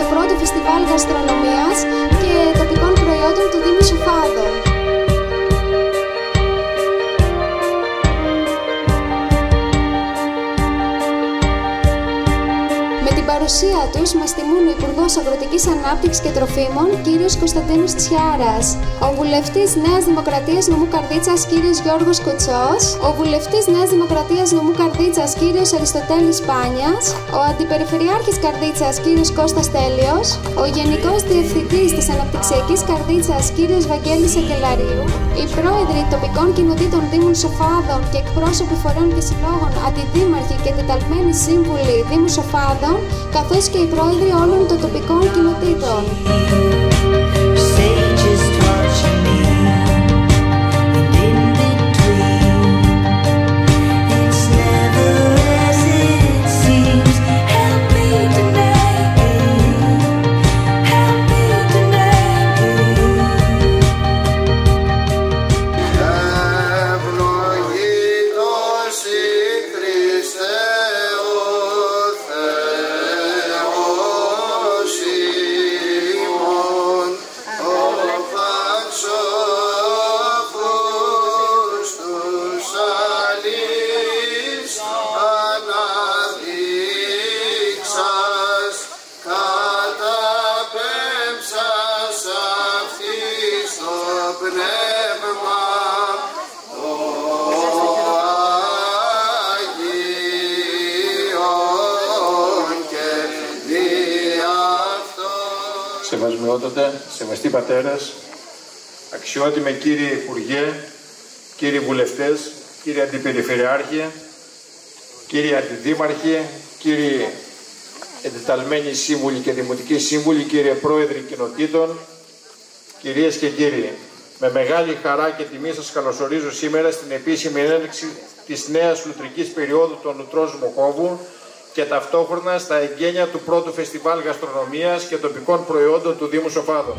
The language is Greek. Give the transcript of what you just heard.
στο πρώτο φεστιβάλ γαστρονομίας και τοπικών προϊόντων του Δήμου Σοφάδων. Με την παρουσία τους μας τιμούν ο Υπουργός Αγροτικής Ανάπτυξης και Τροφίμων, κύριος Κωνσταντίνος Τσιάρας, ο Βουλευτής Νέας Δημοκρατίας Νομού Καρδίτσας, κύριος Γιώργος Κοτσός, ο Βουλευτής Νέας Δημοκρατίας Νομού Καρδίτσας, κύριος Αριστοτέλης Πάνιας, ο Αντιπεριφερειάρχης Καρδίτσας, κύριος Κώστας Τέλειος, ο Γενικός Διευθυντής της Αναπτυξιακής Καρδίτσας, κύριος Βαγγέλης Αγγελαρίου, οι πρόεδροι τοπικών κοινοτήτων Δήμων Σοφάδων και εκπρόσωποι φορέων και συλλόγων, αντιδήμαρχοι και εντεταλμένοι σύμβουλοι Δήμου Σοφάδων, καθώς και οι πρόεδροι όλων των τοπικών κοινοτήτων. Σεβασμιότατε, σεβαστοί πατέρες, αξιότιμε κύριοι Υπουργέ, κύριοι Βουλευτές, κύριοι Αντιπεριφερειάρχοι, κύριοι Αντιδήμαρχοι, κύριοι εντεταλμένοι σύμβουλοι και δημοτικοί σύμβουλοι, κύριοι Πρόεδροι κοινοτήτων, κυρίες και κύριοι, με μεγάλη χαρά και τιμή σας καλωσορίζω σήμερα στην επίσημη έναρξη της νέας λουτρικής περίοδου των Λουτρών Σμοκόβου και ταυτόχρονα στα εγγένεια του πρώτου φεστιβάλ γαστρονομίας και τοπικών προϊόντων του Δήμου Σοφάδων.